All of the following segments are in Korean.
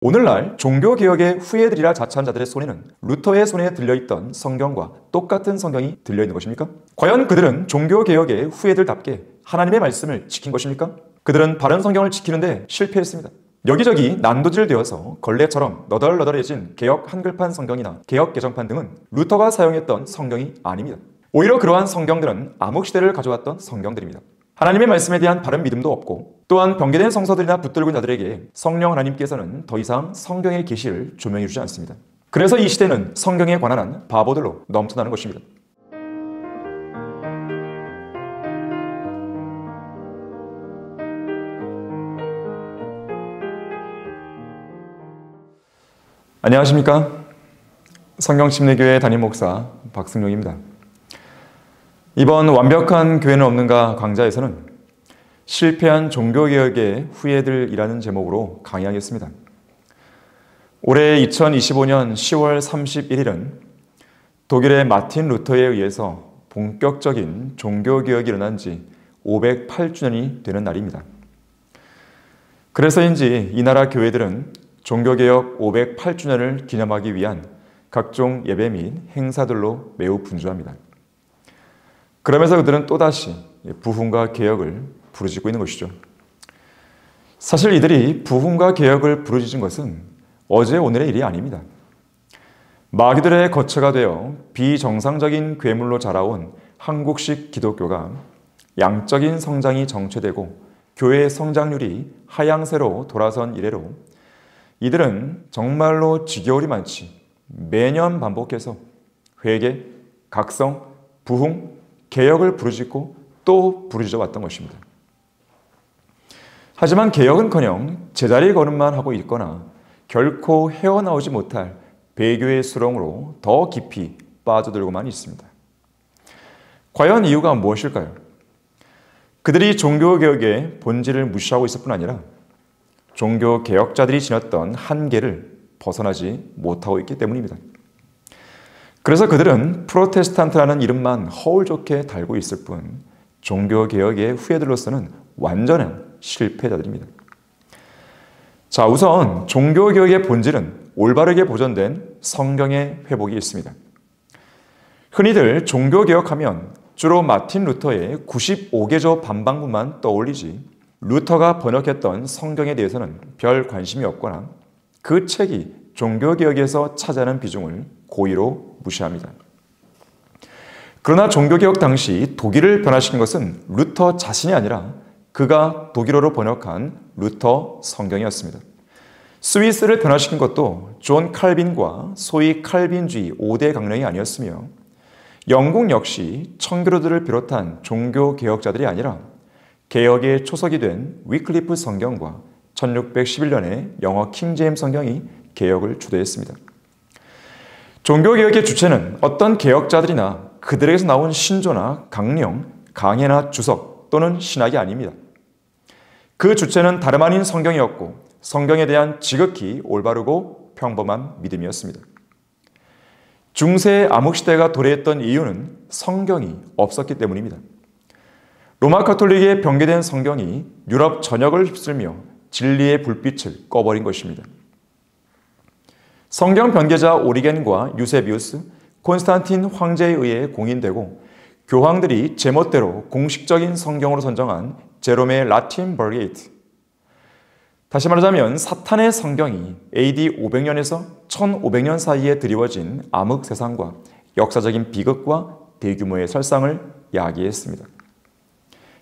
오늘날 종교개혁의 후예들이라 자처한 자들의 손에는 루터의 손에 들려있던 성경과 똑같은 성경이 들려있는 것입니까? 과연 그들은 종교개혁의 후예들답게 하나님의 말씀을 지킨 것입니까? 그들은 바른 성경을 지키는데 실패했습니다. 여기저기 난도질되어서 걸레처럼 너덜너덜해진 개역 한글판 성경이나 개역 개정판 등은 루터가 사용했던 성경이 아닙니다. 오히려 그러한 성경들은 암흑시대를 가져왔던 성경들입니다. 하나님의 말씀에 대한 바른 믿음도 없고 또한 병개된 성서들이나 붙들고 있는 자들에게 성령 하나님께서는 더 이상 성경의 계시를 조명해 주지 않습니다. 그래서 이 시대는 성경에 관한 한 바보들로 넘쳐나는 것입니다. 안녕하십니까? 성경침례교회 담임 목사 박승용입니다. 이번 완벽한 교회는 없는가 강좌에서는 실패한 종교개혁의 후예들이라는 제목으로 강의하겠습니다. 올해 2025년 10월 31일은 독일의 마틴 루터에 의해서 본격적인 종교개혁이 일어난 지 508주년이 되는 날입니다. 그래서인지 이 나라 교회들은 종교개혁 508주년을 기념하기 위한 각종 예배 및 행사들로 매우 분주합니다. 그러면서 그들은 또다시 부흥과 개혁을 부르짖고 있는 것이죠. 사실 이들이 부흥과 개혁을 부르짖은 것은 어제 오늘의 일이 아닙니다. 마귀들의 거처가 되어 비정상적인 괴물로 자라온 한국식 기독교가 양적인 성장이 정체되고 교회의 성장률이 하향세로 돌아선 이래로 이들은 정말로 지겨울이 많지 매년 반복해서 회개, 각성, 부흥, 개혁을 부르짖고 또 부르짖어 왔던 것입니다. 하지만 개혁은커녕 제자리 걸음만 하고 있거나 결코 헤어나오지 못할 배교의 수렁으로 더 깊이 빠져들고만 있습니다. 과연 이유가 무엇일까요? 그들이 종교개혁의 본질을 무시하고 있을 뿐 아니라 종교개혁자들이 지녔던 한계를 벗어나지 못하고 있기 때문입니다. 그래서 그들은 프로테스탄트라는 이름만 허울 좋게 달고 있을 뿐 종교개혁의 후예들로서는 완전한 실패자들입니다. 자, 우선 종교개혁의 본질은 올바르게 보존된 성경의 회복이 있습니다. 흔히들 종교개혁하면 주로 마틴 루터의 95개조 반박문만 떠올리지 루터가 번역했던 성경에 대해서는 별 관심이 없거나 그 책이 종교개혁에서 차지하는 비중을 고의로 무시합니다. 그러나 종교개혁 당시 독일을 변화시킨 것은 루터 자신이 아니라 그가 독일어로 번역한 루터 성경이었습니다. 스위스를 변화시킨 것도 존 칼빈과 소위 칼빈주의 5대 강령이 아니었으며 영국 역시 청교도들을 비롯한 종교개혁자들이 아니라 개혁의 초석이 된 위클리프 성경과 1611년에 영어 킹제임스 성경이 개혁을 주도했습니다. 종교개혁의 주체는 어떤 개혁자들이나 그들에게서 나온 신조나 강령, 강해나 주석 또는 신학이 아닙니다. 그 주체는 다름 아닌 성경이었고 성경에 대한 지극히 올바르고 평범한 믿음이었습니다. 중세 암흑시대가 도래했던 이유는 성경이 없었기 때문입니다. 로마 가톨릭의 병개된 성경이 유럽 전역을 휩쓸며 진리의 불빛을 꺼버린 것입니다. 성경 변개자 오리겐과 유세비우스, 콘스탄틴 황제에 의해 공인되고 교황들이 제멋대로 공식적인 성경으로 선정한 제롬의 라틴 버게이트. 다시 말하자면 사탄의 성경이 AD 500년에서 1500년 사이에 드리워진 암흑 세상과 역사적인 비극과 대규모의 살상을 야기했습니다.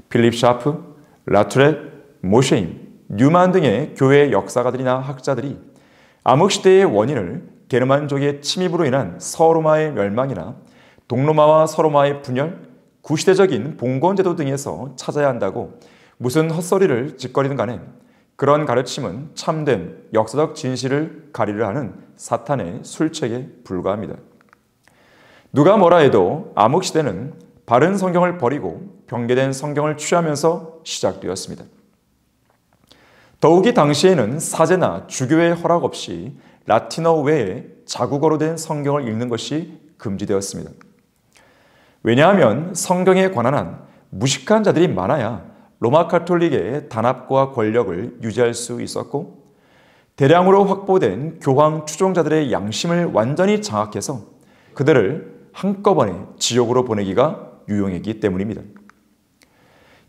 필립 샤프, 라투렛, 모쉐임, 뉴만 등의 교회 역사가들이나 학자들이 암흑시대의 원인을 게르만족의 침입으로 인한 서로마의 멸망이나 동로마와 서로마의 분열, 구시대적인 봉건제도 등에서 찾아야 한다고 무슨 헛소리를 짓거리든 간에 그런 가르침은 참된 역사적 진실을 가리려 하는 사탄의 술책에 불과합니다. 누가 뭐라 해도 암흑시대는 바른 성경을 버리고 병개된 성경을 취하면서 시작되었습니다. 더욱이 당시에는 사제나 주교의 허락 없이 라틴어 외에 자국어로 된 성경을 읽는 것이 금지되었습니다. 왜냐하면 성경에 관한 한 무식한 자들이 많아야 로마 가톨릭의 단합과 권력을 유지할 수 있었고 대량으로 확보된 교황 추종자들의 양심을 완전히 장악해서 그들을 한꺼번에 지옥으로 보내기가 유용했기 때문입니다.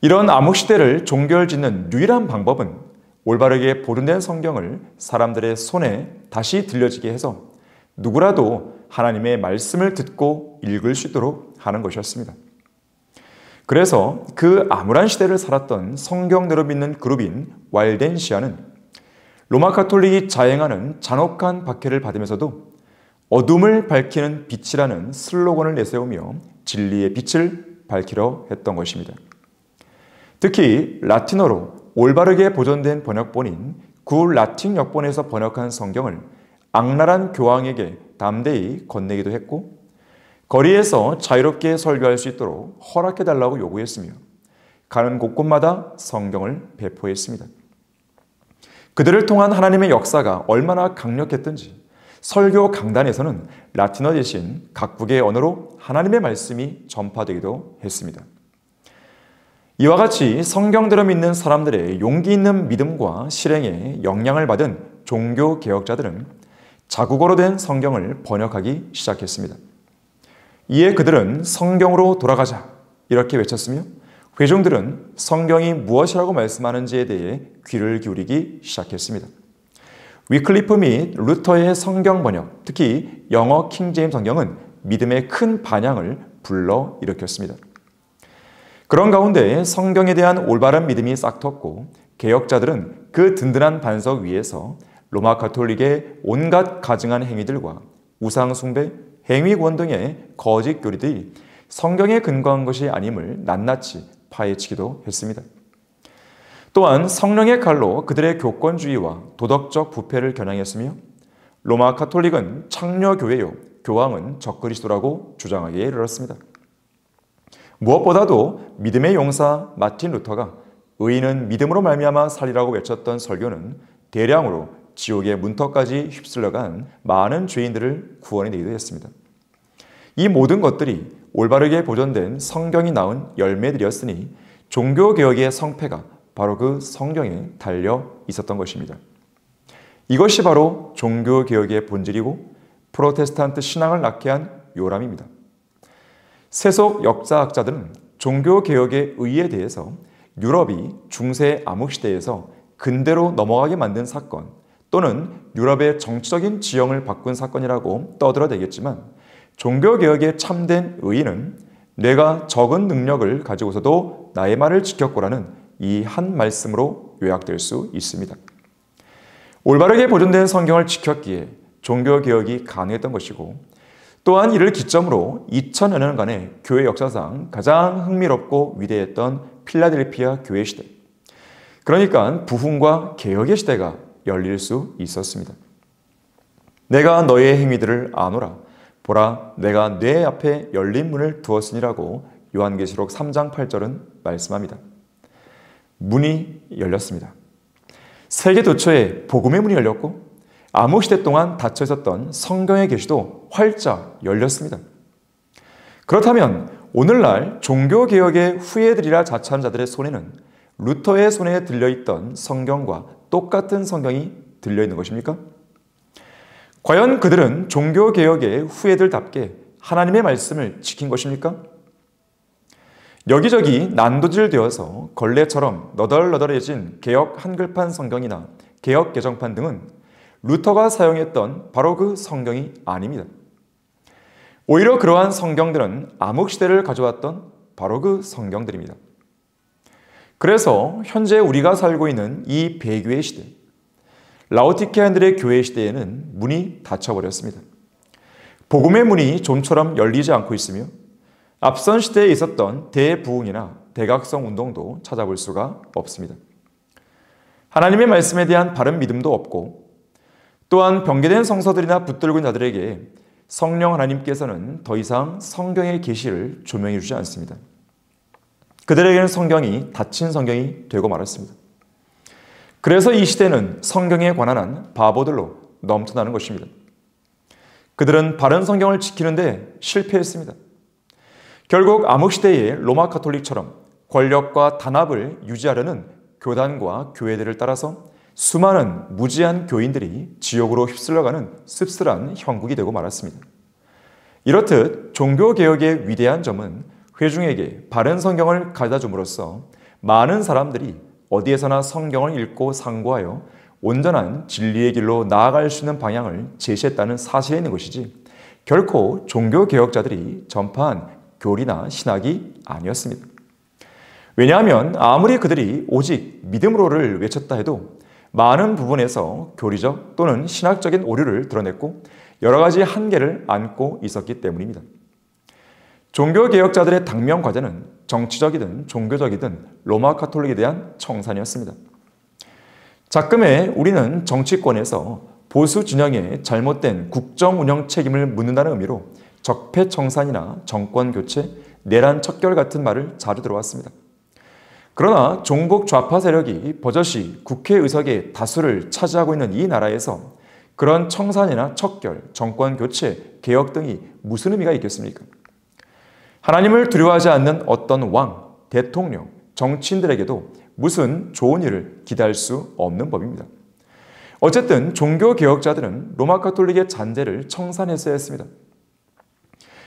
이런 암흑시대를 종결짓는 유일한 방법은 올바르게 보존된 성경을 사람들의 손에 다시 들려지게 해서 누구라도 하나님의 말씀을 듣고 읽을 수 있도록 하는 것이었습니다. 그래서 그 암울한 시대를 살았던 성경대로 믿는 그룹인 왈덴시아는 로마 가톨릭이 자행하는 잔혹한 박해를 받으면서도 어둠을 밝히는 빛이라는 슬로건을 내세우며 진리의 빛을 밝히려 했던 것입니다. 특히 라틴어로 올바르게 보존된 번역본인 구라틴 역본에서 번역한 성경을 악랄한 교황에게 담대히 건네기도 했고 거리에서 자유롭게 설교할 수 있도록 허락해달라고 요구했으며 가는 곳곳마다 성경을 배포했습니다. 그들을 통한 하나님의 역사가 얼마나 강력했던지 설교 강단에서는 라틴어 대신 각국의 언어로 하나님의 말씀이 전파되기도 했습니다. 이와 같이 성경대로 믿는 사람들의 용기 있는 믿음과 실행에 영향을 받은 종교 개혁자들은 자국어로 된 성경을 번역하기 시작했습니다. 이에 그들은 성경으로 돌아가자 이렇게 외쳤으며 회중들은 성경이 무엇이라고 말씀하는지에 대해 귀를 기울이기 시작했습니다. 위클리프 및 루터의 성경 번역, 특히 영어 킹제임스 성경은 믿음의 큰 반향을 불러일으켰습니다. 그런 가운데 성경에 대한 올바른 믿음이 싹텄고 개혁자들은 그 든든한 반석 위에서 로마 가톨릭의 온갖 가증한 행위들과 우상 숭배, 행위권 등의 거짓 교리들이 성경에 근거한 것이 아님을 낱낱이 파헤치기도 했습니다. 또한 성령의 칼로 그들의 교권주의와 도덕적 부패를 겨냥했으며 로마 가톨릭은 창녀교회요 교황은 적그리스도라고 주장하기에 이르렀습니다. 무엇보다도 믿음의 용사 마틴 루터가 의인은 믿음으로 말미암아 살리라고 외쳤던 설교는 대량으로 지옥의 문턱까지 휩쓸려간 많은 죄인들을 구원해 내기도 했습니다. 이 모든 것들이 올바르게 보존된 성경이 낳은 열매들이었으니 종교개혁의 성패가 바로 그 성경에 달려 있었던 것입니다. 이것이 바로 종교개혁의 본질이고 프로테스탄트 신앙을 낳게 한 요람입니다. 세속 역사학자들은 종교개혁의 의의에 대해서 유럽이 중세 암흑시대에서 근대로 넘어가게 만든 사건 또는 유럽의 정치적인 지형을 바꾼 사건이라고 떠들어대겠지만 종교개혁의 참된 의의는 내가 적은 능력을 가지고서도 나의 말을 지켰고라는 이 한 말씀으로 요약될 수 있습니다. 올바르게 보존된 성경을 지켰기에 종교개혁이 가능했던 것이고 또한 이를 기점으로 2000여 년간의 교회 역사상 가장 흥미롭고 위대했던 필라델피아 교회 시대. 그러니까 부흥과 개혁의 시대가 열릴 수 있었습니다. 내가 너의 행위들을 아노라. 보라, 내가 내 앞에 열린 문을 두었으니라고 요한계시록 3장 8절은 말씀합니다. 문이 열렸습니다. 세계 도처에 복음의 문이 열렸고 암흑시대 동안 닫혀 있었던 성경의 계시도 활짝 열렸습니다. 그렇다면 오늘날 종교개혁의 후예들이라 자처한 자들의 손에는 루터의 손에 들려있던 성경과 똑같은 성경이 들려있는 것입니까? 과연 그들은 종교개혁의 후예들답게 하나님의 말씀을 지킨 것입니까? 여기저기 난도질되어서 걸레처럼 너덜너덜해진 개혁 한글판 성경이나 개혁 개정판 등은 루터가 사용했던 바로 그 성경이 아닙니다. 오히려 그러한 성경들은 암흑시대를 가져왔던 바로 그 성경들입니다. 그래서 현재 우리가 살고 있는 이 배교의 시대, 라오디게아인들의 교회 시대에는 문이 닫혀버렸습니다. 복음의 문이 좀처럼 열리지 않고 있으며 앞선 시대에 있었던 대부흥이나 대각성 운동도 찾아볼 수가 없습니다. 하나님의 말씀에 대한 바른 믿음도 없고 또한 병개된 성서들이나 붙들고 있는 자들에게 성령 하나님께서는 더 이상 성경의 계시를 조명해 주지 않습니다. 그들에게는 성경이 닫힌 성경이 되고 말았습니다. 그래서 이 시대는 성경에 관한 한 바보들로 넘쳐나는 것입니다. 그들은 바른 성경을 지키는데 실패했습니다. 결국 암흑시대의 로마 가톨릭처럼 권력과 단합을 유지하려는 교단과 교회들을 따라서 수많은 무지한 교인들이 지옥으로 휩쓸려가는 씁쓸한 형국이 되고 말았습니다. 이렇듯 종교개혁의 위대한 점은 회중에게 바른 성경을 가져다 줌으로써 많은 사람들이 어디에서나 성경을 읽고 상고하여 온전한 진리의 길로 나아갈 수 있는 방향을 제시했다는 사실에 있는 것이지 결코 종교개혁자들이 전파한 교리나 신학이 아니었습니다. 왜냐하면 아무리 그들이 오직 믿음으로를 외쳤다 해도 많은 부분에서 교리적 또는 신학적인 오류를 드러냈고 여러 가지 한계를 안고 있었기 때문입니다. 종교개혁자들의 당면 과제는 정치적이든 종교적이든 로마 카톨릭에 대한 청산이었습니다. 작금에 우리는 정치권에서 보수 진영의 잘못된 국정 운영 책임을 묻는다는 의미로 적폐청산이나 정권교체, 내란 척결 같은 말을 자주 들어왔습니다. 그러나 종북 좌파 세력이 버젓이 국회의석의 다수를 차지하고 있는 이 나라에서 그런 청산이나 척결, 정권교체, 개혁 등이 무슨 의미가 있겠습니까? 하나님을 두려워하지 않는 어떤 왕, 대통령, 정치인들에게도 무슨 좋은 일을 기대할 수 없는 법입니다. 어쨌든 종교개혁자들은 로마 카톨릭의 잔재를 청산했어야 했습니다.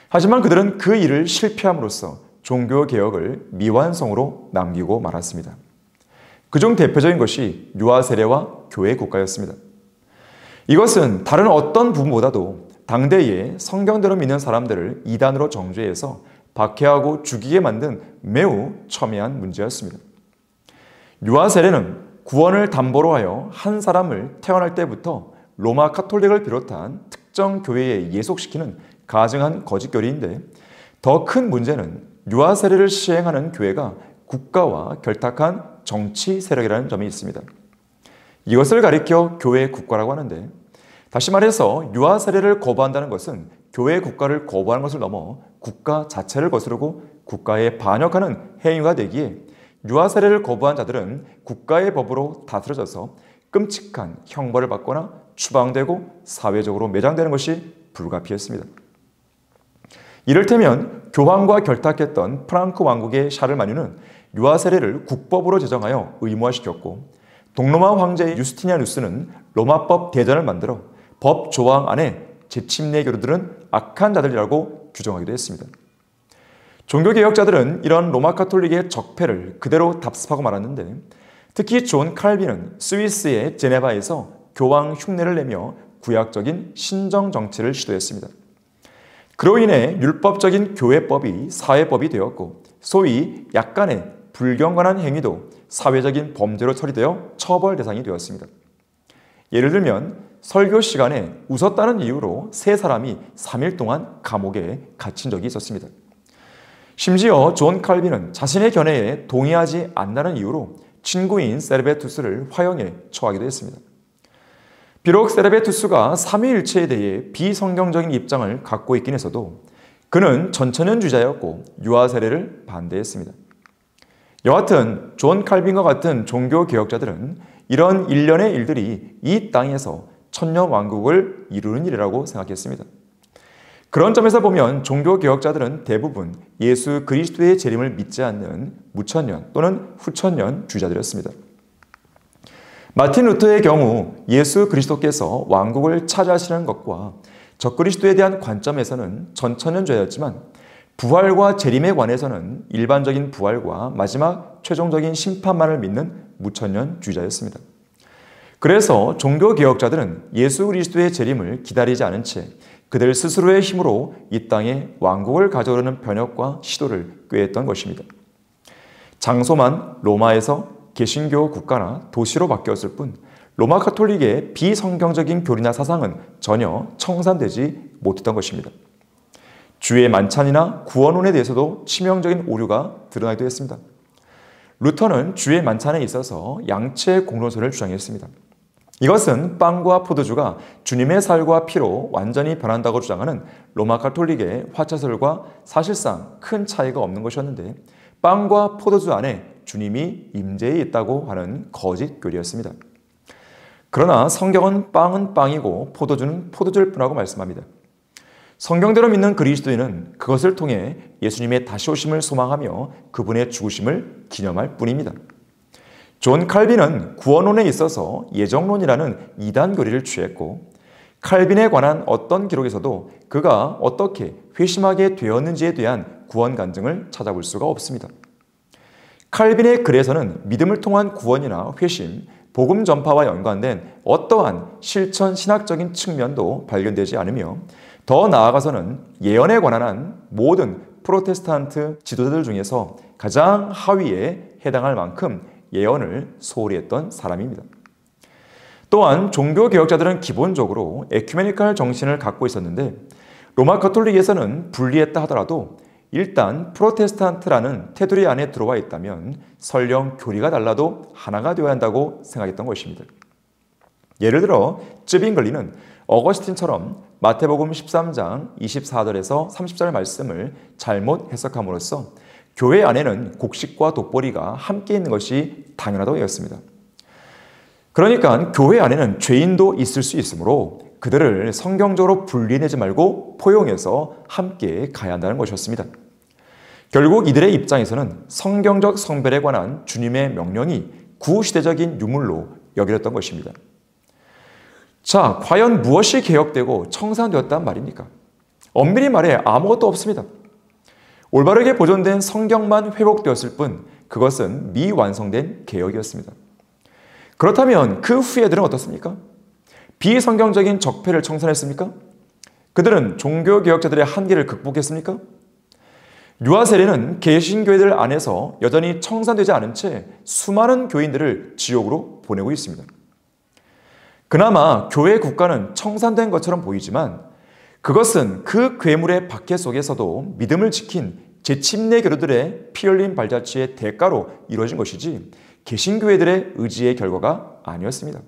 하지만 그들은 그 일을 실패함으로써 종교개혁을 미완성으로 남기고 말았습니다. 그중 대표적인 것이 유아 세례와 교회 국가였습니다. 이것은 다른 어떤 부분보다도 당대에 성경대로 믿는 사람들을 이단으로 정죄해서 박해하고 죽이게 만든 매우 첨예한 문제였습니다. 유아 세례는 구원을 담보로 하여 한 사람을 태어날 때부터 로마 카톨릭을 비롯한 특정 교회에 예속시키는 가증한 거짓 교리인데 더 큰 문제는 유아 세례를 시행하는 교회가 국가와 결탁한 정치 세력이라는 점이 있습니다. 이것을 가리켜 교회 국가라고 하는데 다시 말해서 유아 세례를 거부한다는 것은 교회 국가를 거부하는 것을 넘어 국가 자체를 거스르고 국가에 반역하는 행위가 되기에 유아 세례를 거부한 자들은 국가의 법으로 다스려져서 끔찍한 형벌을 받거나 추방되고 사회적으로 매장되는 것이 불가피했습니다. 이를테면 교황과 결탁했던 프랑크 왕국의 샤를마뉴는 유아 세례를 국법으로 제정하여 의무화시켰고 동로마 황제 유스티니아누스는 로마법 대전을 만들어 법 조항 안에 재침례 교류들은 악한 자들이라고 규정하기도 했습니다. 종교개혁자들은 이런 로마 카톨릭의 적폐를 그대로 답습하고 말았는데 특히 존 칼빈은 스위스의 제네바에서 교황 흉내를 내며 구약적인 신정 정치를 시도했습니다. 그로 인해 율법적인 교회법이 사회법이 되었고 소위 약간의 불경건한 행위도 사회적인 범죄로 처리되어 처벌 대상이 되었습니다. 예를 들면 설교 시간에 웃었다는 이유로 3사람이 3일 동안 감옥에 갇힌 적이 있었습니다. 심지어 존 칼빈은 자신의 견해에 동의하지 않는다는 이유로 친구인 세르베투스를 화형에 처하기도 했습니다. 비록 세르베투스가 삼위일체에 대해 비성경적인 입장을 갖고 있긴 했어도 그는 전천연주의자였고 유아 세례를 반대했습니다. 여하튼 존 칼빈과 같은 종교개혁자들은 이런 일련의 일들이 이 땅에서 천년왕국을 이루는 일이라고 생각했습니다. 그런 점에서 보면 종교개혁자들은 대부분 예수 그리스도의 재림을 믿지 않는 무천년 또는 후천년 주의자들이었습니다. 마틴 루터의 경우 예수 그리스도께서 왕국을 차지하시는 것과 적그리스도에 대한 관점에서는 전천년주의였지만 부활과 재림에 관해서는 일반적인 부활과 마지막 최종적인 심판만을 믿는 무천년주의자였습니다. 그래서 종교개혁자들은 예수 그리스도의 재림을 기다리지 않은 채 그들 스스로의 힘으로 이 땅에 왕국을 가져오려는 변혁과 시도를 꾀했던 것입니다. 장소만 로마에서 개신교 국가나 도시로 바뀌었을 뿐 로마 카톨릭의 비성경적인 교리나 사상은 전혀 청산되지 못했던 것입니다. 주의 만찬이나 구원론에 대해서도 치명적인 오류가 드러나기도 했습니다. 루터는 주의 만찬에 있어서 양체 공론설을 주장했습니다. 이것은 빵과 포도주가 주님의 살과 피로 완전히 변한다고 주장하는 로마 카톨릭의 화차설과 사실상 큰 차이가 없는 것이었는데 빵과 포도주 안에 주님이 임재해 있다고 하는 거짓 교리였습니다. 그러나 성경은 빵은 빵이고 포도주는 포도주일 뿐이라고 말씀합니다. 성경대로 믿는 그리스도인은 그것을 통해 예수님의 다시 오심을 소망하며 그분의 죽으심을 기념할 뿐입니다. 존 칼빈은 구원론에 있어서 예정론이라는 이단 교리를 취했고, 칼빈에 관한 어떤 기록에서도 그가 어떻게 회심하게 되었는지에 대한 구원 간증을 찾아볼 수가 없습니다. 칼빈의 글에서는 믿음을 통한 구원이나 회심, 복음 전파와 연관된 어떠한 실천 신학적인 측면도 발견되지 않으며, 더 나아가서는 예언에 관한 한 모든 프로테스탄트 지도자들 중에서 가장 하위에 해당할 만큼 예언을 소홀히 했던 사람입니다. 또한 종교개혁자들은 기본적으로 에큐메니칼 정신을 갖고 있었는데, 로마 가톨릭에서는 분리했다 하더라도 일단 프로테스탄트라는 테두리 안에 들어와 있다면 설령 교리가 달라도 하나가 되어야 한다고 생각했던 것입니다. 예를 들어 쯔빙글리는 어거스틴처럼 마태복음 13장 24절에서 30절 말씀을 잘못 해석함으로써 교회 안에는 곡식과 돋보리가 함께 있는 것이 당연하다고 여겼습니다. 그러니까 교회 안에는 죄인도 있을 수 있으므로 그들을 성경적으로 분리내지 말고 포용해서 함께 가야 한다는 것이었습니다. 결국 이들의 입장에서는 성경적 성별에 관한 주님의 명령이 구시대적인 유물로 여겨졌던 것입니다. 자, 과연 무엇이 개혁되고 청산되었단 말입니까? 엄밀히 말해 아무것도 없습니다. 올바르게 보존된 성경만 회복되었을 뿐 그것은 미완성된 개혁이었습니다. 그렇다면 그 후예들은 어떻습니까? 비성경적인 적폐를 청산했습니까? 그들은 종교개혁자들의 한계를 극복했습니까? 유아 세례는 개신교회들 안에서 여전히 청산되지 않은 채 수많은 교인들을 지옥으로 보내고 있습니다. 그나마 교회 국가는 청산된 것처럼 보이지만 그것은 그 괴물의 박해 속에서도 믿음을 지킨 제침내 교류들의 피 흘린 발자취의 대가로 이루어진 것이지 개신교회들의 의지의 결과가 아니었습니다.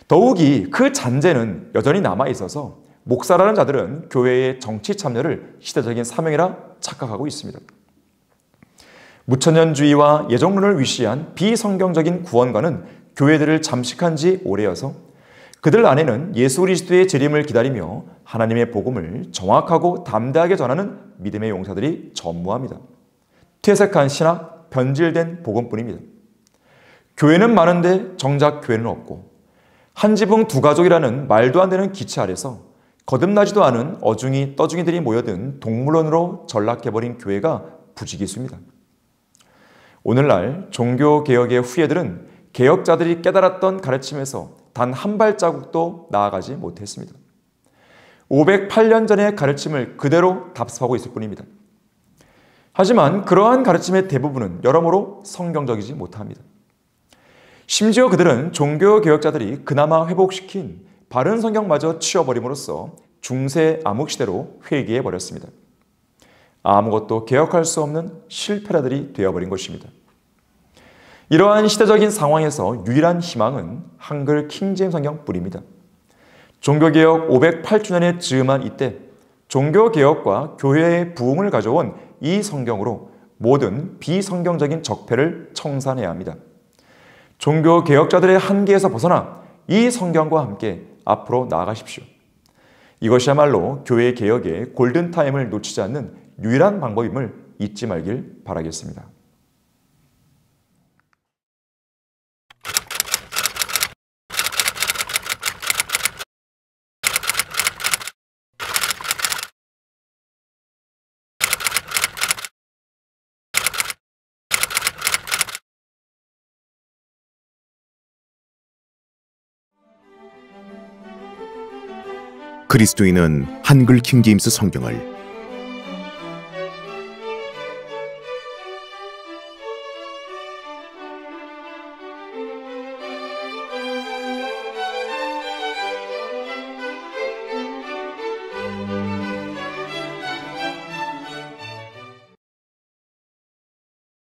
더욱이 그 잔재는 여전히 남아있어서 목사라는 자들은 교회의 정치 참여를 시대적인 사명이라 착각하고 있습니다. 무천년주의와 예정론을 위시한 비성경적인 구원관은 교회들을 잠식한 지 오래여서 그들 안에는 예수 그리스도의 재림을 기다리며 하나님의 복음을 정확하고 담대하게 전하는 믿음의 용사들이 전무합니다. 퇴색한 신학, 변질된 복음뿐입니다. 교회는 많은데 정작 교회는 없고 한 지붕 두 가족이라는 말도 안 되는 기치 아래서 거듭나지도 않은 어중이 떠중이들이 모여든 동물원으로 전락해버린 교회가 부지기수입니다. 오늘날 종교개혁의 후예들은 개혁자들이 깨달았던 가르침에서 단 한 발자국도 나아가지 못했습니다. 508년 전의 가르침을 그대로 답습하고 있을 뿐입니다. 하지만 그러한 가르침의 대부분은 여러모로 성경적이지 못합니다. 심지어 그들은 종교개혁자들이 그나마 회복시킨 바른 성경마저 치워버림으로써 중세 암흑시대로 회귀해버렸습니다. 아무것도 개혁할 수 없는 실패라들이 되어버린 것입니다. 이러한 시대적인 상황에서 유일한 희망은 한글 킹제임스 성경뿐입니다. 종교개혁 508주년에 즈음한 이때 종교개혁과 교회의 부흥을 가져온 이 성경으로 모든 비성경적인 적폐를 청산해야 합니다. 종교개혁자들의 한계에서 벗어나 이 성경과 함께 앞으로 나아가십시오. 이것이야말로 교회 개혁의 골든타임을 놓치지 않는 유일한 방법임을 잊지 말길 바라겠습니다. 그리스도인은 한글 킹제임스 성경을